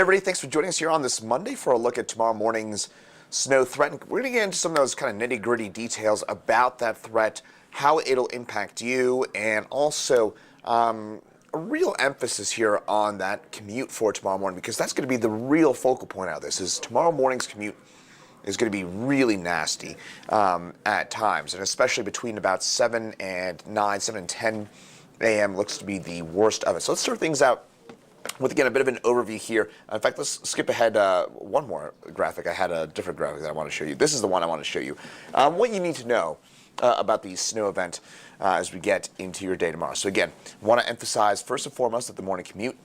everybody, thanks for joining us here on this Monday for a look at tomorrow morning's snow threat. And we're going to get into some of those kind of nitty-gritty details about that threat, how it'll impact you, and also a real emphasis here on that commute for tomorrow morning, because that's going to be the real focal point out of this. Is tomorrow morning's commute is going to be really nasty at times, and especially between about 7 and 10 a.m. looks to be the worst of it. So let's start things out with, again, a bit of an overview here. In fact, let's skip ahead one more graphic. I had a different graphic that I want to show you. This is the one I want to show you. What you need to know about the snow event as we get into your day tomorrow. So again, I want to emphasize first and foremost that the morning commute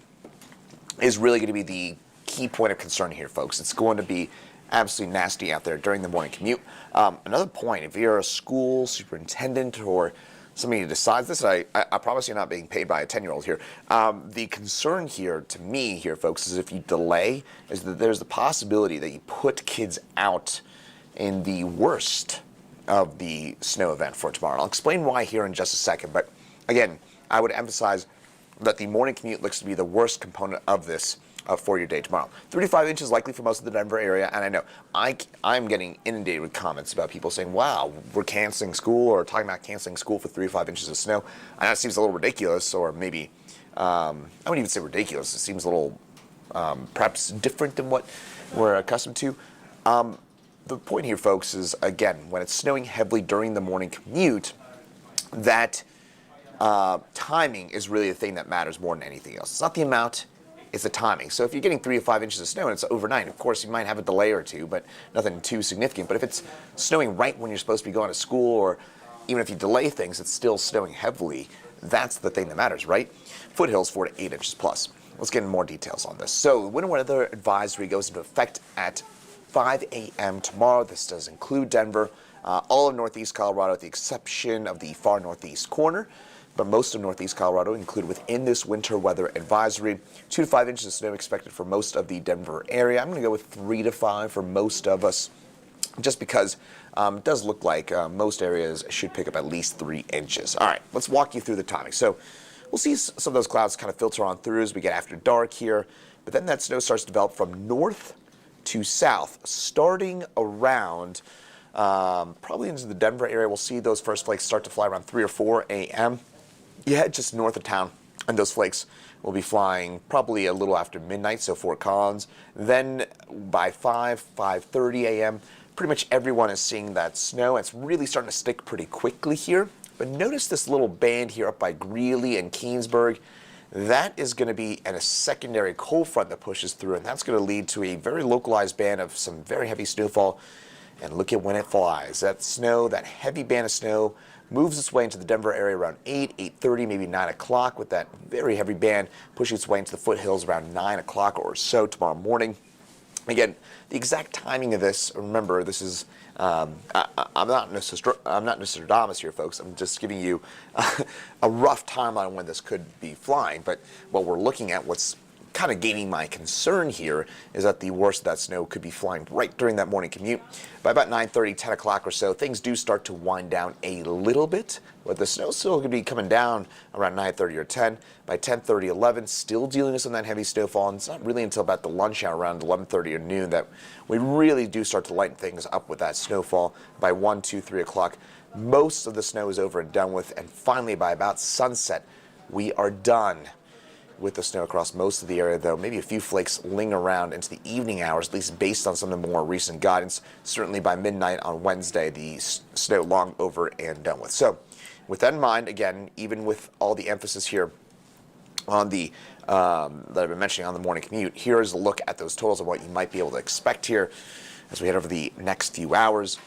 is really going to be the key point of concern here, folks. It's going to be absolutely nasty out there during the morning commute. Another point, if you're a school superintendent or somebody who decides this, I promise you're not being paid by a 10-year-old here. The concern here, to me here, folks, is if you delay, is that there's the possibility that you put kids out in the worst of the snow event for tomorrow. I'll explain why here in just a second, but again, I would emphasize that the morning commute looks to be the worst component of this for your day tomorrow. 35 inches likely for most of the Denver area, and I know I'm getting inundated with comments about people saying, wow, we're canceling school, or talking about canceling school for 3 to 5 inches of snow. I know it seems a little ridiculous, or maybe, I wouldn't even say ridiculous, it seems a little perhaps different than what we're accustomed to. The point here, folks, is, again, when it's snowing heavily during the morning commute, that timing is really the thing that matters more than anything else. It's not the amount, it's the timing. So if you're getting 3 to 5 inches of snow and it's overnight, of course you might have a delay or two, but nothing too significant. But if it's snowing right when you're supposed to be going to school, or even if you delay things, it's still snowing heavily, that's the thing that matters, right? Foothills 4 to 8 inches plus. Let's get into more details on this. So the winter weather advisory goes into effect at 5 a.m. tomorrow. This does include Denver, all of northeast Colorado with the exception of the far northeast corner. But most of northeast Colorado included within this winter weather advisory. 2 to 5 inches of snow expected for most of the Denver area. I'm going to go with 3 to 5 for most of us, just because it does look like most areas should pick up at least 3 inches. All right, let's walk you through the timing. So we'll see some of those clouds kind of filter on through as we get after dark here, but then that snow starts to develop from north to south, starting around probably into the Denver area. We'll see those first flakes start to fly around 3 or 4 a.m. You head just north of town, and those flakes will be flying probably a little after midnight, so Fort Collins. Then by 5:30 a.m., pretty much everyone is seeing that snow. It's really starting to stick pretty quickly here. But notice this little band here up by Greeley and Keensburg. That is going to be a secondary cold front that pushes through, and that's going to lead to a very localized band of some very heavy snowfall. And look at when it flies. That snow, that heavy band of snow, moves its way into the Denver area around 8:30, maybe 9 o'clock, with that very heavy band pushing its way into the foothills around 9 o'clock or so tomorrow morning. Again, the exact timing of this, remember, this is, I'm not Nostradamus here, folks. I'm just giving you a rough timeline when this could be flying. But what we're looking at, what's kind of gaining my concern here, is that the worst of that snow could be flying right during that morning commute. By about 9:30, 10 o'clock or so, things do start to wind down a little bit, but the snow still could be coming down around 9:30 or 10. By 10:30, 11, still dealing with some of that heavy snowfall, and it's not really until about the lunch hour around 11:30 or noon that we really do start to lighten things up with that snowfall. By 1, 2, 3 o'clock, most of the snow is over and done with, and finally by about sunset, we are done with the snow across most of the area, though maybe a few flakes linger around into the evening hours, at least based on some of the more recent guidance. Certainly by midnight on Wednesday, the snow long over and done with. So with that in mind, again, even with all the emphasis here on the that I've been mentioning on the morning commute, here is a look at those totals of what you might be able to expect here as we head over the next few hours.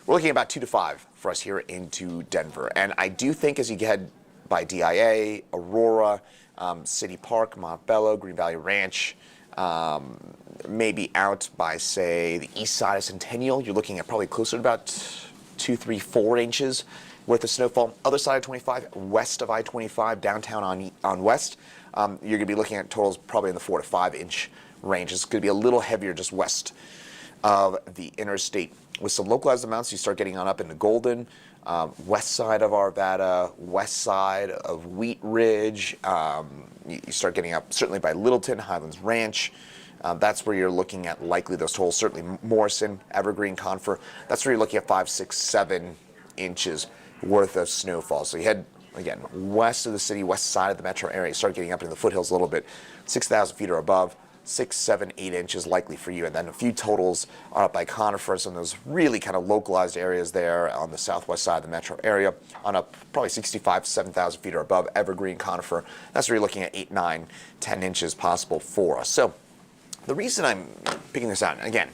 We're looking at about 2 to 5 for us here into Denver. And I do think as you head by DIA, Aurora, City Park, Montbello, Green Valley Ranch, maybe out by, say, the east side of Centennial, you're looking at probably closer to about 2, 3, 4 inches worth of snowfall. Other side of 25, west of I-25, downtown on west, you're going to be looking at totals probably in the 4 to 5 inch range. It's going to be a little heavier just west of the interstate. With some localized amounts, you start getting on up into Golden, west side of Arvada, west side of Wheat Ridge. You start getting up certainly by Littleton, Highlands Ranch, That's where you're looking at likely those totals. Certainly Morrison, Evergreen, Conifer, that's where you're looking at 5, 6, 7 inches worth of snowfall. So you head, again, west of the city, west side of the metro area, start getting up into the foothills a little bit, 6,000 feet or above, 6, 7, 8 inches likely for you. And then a few totals are up by Conifer, some of those really kind of localized areas there on the southwest side of the metro area, on up probably 65, 7,000 feet or above, Evergreen, Conifer. That's where you're looking at 8, 9, 10 inches possible for us. So the reason I'm picking this out, and again,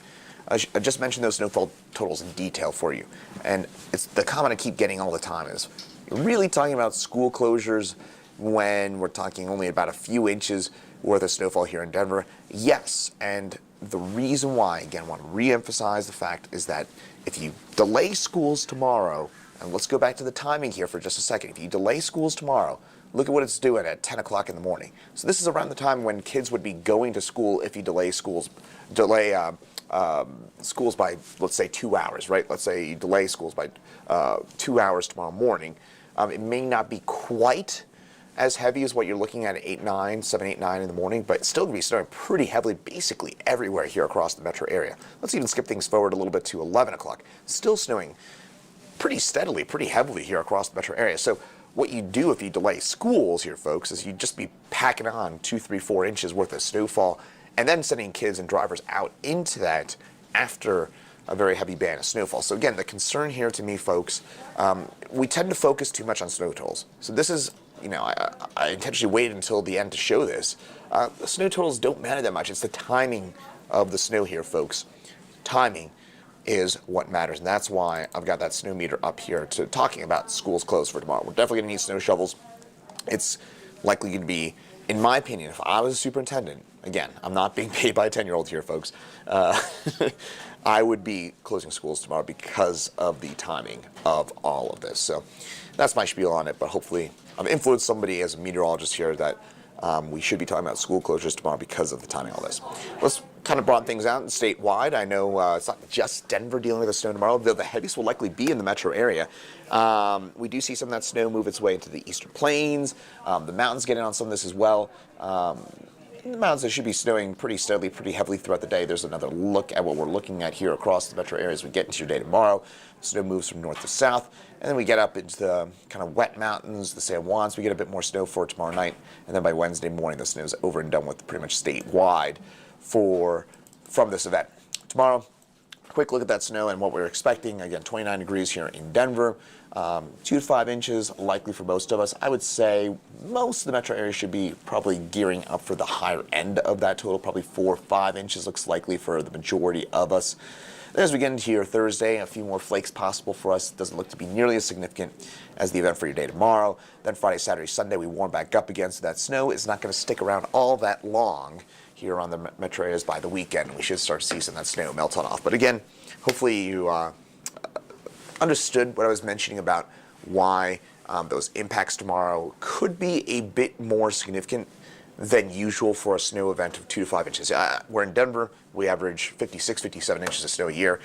I just mentioned those snowfall totals in detail for you. And it's the comment I keep getting all the time is, you're really talking about school closures when we're talking only about a few inches worth of snowfall here in Denver? Yes, and the reason why, again, I want to re-emphasize the fact is that if you delay schools tomorrow, and let's go back to the timing here for just a second. If you delay schools tomorrow, look at what it's doing at 10 o'clock in the morning. So this is around the time when kids would be going to school if you delay schools by, let's say, 2 hours, right? Let's say you delay schools by 2 hours tomorrow morning. It may not be quite as heavy as what you're looking at 8, 9, 7, 8, 9 in the morning, but it's still going to be snowing pretty heavily basically everywhere here across the metro area. Let's even skip things forward a little bit to 11 o'clock. Still snowing pretty steadily, pretty heavily here across the metro area. So what you do if you delay schools here, folks, is you just be packing on 2, 3, 4 inches worth of snowfall and then sending kids and drivers out into that after a very heavy band of snowfall. So again, the concern here to me, folks, we tend to focus too much on snow totals. So this is, I intentionally waited until the end to show this. The snow totals don't matter that much. It's the timing of the snow here, folks. Timing is what matters, and that's why I've got that snow meter up here to talking about schools closed for tomorrow. We're definitely going to need snow shovels. It's likely going to be, in my opinion, if I was a superintendent, again, I'm not being paid by a 10-year-old here, folks, I would be closing schools tomorrow because of the timing of all of this. So that's my spiel on it, but hopefully I've influenced somebody as a meteorologist here that we should be talking about school closures tomorrow because of the timing of all this. Let's kind of broaden things out statewide. I know it's not just Denver dealing with the snow tomorrow, though the heaviest will likely be in the metro area. We do see some of that snow move its way into the eastern plains. The mountains get in on some of this as well. In the mountains, it should be snowing pretty steadily, pretty heavily throughout the day. There's another look at what we're looking at here across the metro area as we get into your day tomorrow. Snow moves from north to south, and then we get up into the kind of wet mountains, the San Juans. We get a bit more snow for tomorrow night, and then by Wednesday morning, the snow's over and done with pretty much statewide from this event. Tomorrow, quick look at that snow and what we're expecting. Again, 29 degrees here in Denver, 2 to 5 inches likely for most of us. I would say most of the metro area should be probably gearing up for the higher end of that total, probably 4 or 5 inches looks likely for the majority of us. Then as we get into your Thursday, a few more flakes possible for us. It doesn't look to be nearly as significant as the event for your day tomorrow. Then Friday, Saturday, Sunday, we warm back up again, so that snow is not going to stick around all that long here on the metro areas. By the weekend, we should start to see some of that snow melt on off. But again, hopefully you understood what I was mentioning about why those impacts tomorrow could be a bit more significant than usual for a snow event of 2 to 5 inches. We're in Denver. We average 56, 57 inches of snow a year.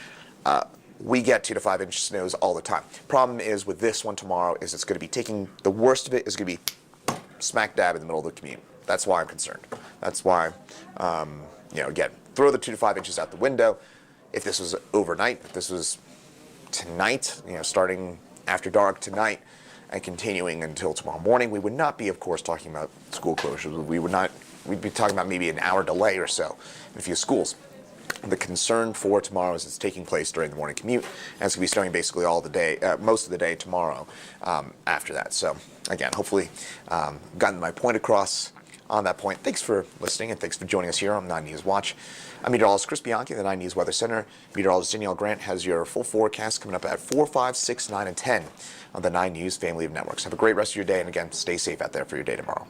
We get 2 to 5 inch snows all the time. Problem is with this one tomorrow is it's going to be taking, the worst of it is going to be smack dab in the middle of the commute. That's why I'm concerned. That's why, again, throw the 2 to 5 inches out the window. If this was overnight, if this was tonight, starting after dark tonight and continuing until tomorrow morning, we would not be, of course, talking about school closures. We'd be talking about maybe an hour delay or so in a few schools. The concern for tomorrow is it's taking place during the morning commute, and it's going to be snowing basically all the day, most of the day tomorrow after that. So, again, hopefully gotten my point across on that point. Thanks for listening, and thanks for joining us here on 9 News Watch. I'm Meteorologist Chris Bianchi of the 9 News Weather Center. Meteorologist Danielle Grant has your full forecast coming up at 4, 5, 6, 9, and 10 on the 9 News family of networks. Have a great rest of your day, and again, stay safe out there for your day tomorrow.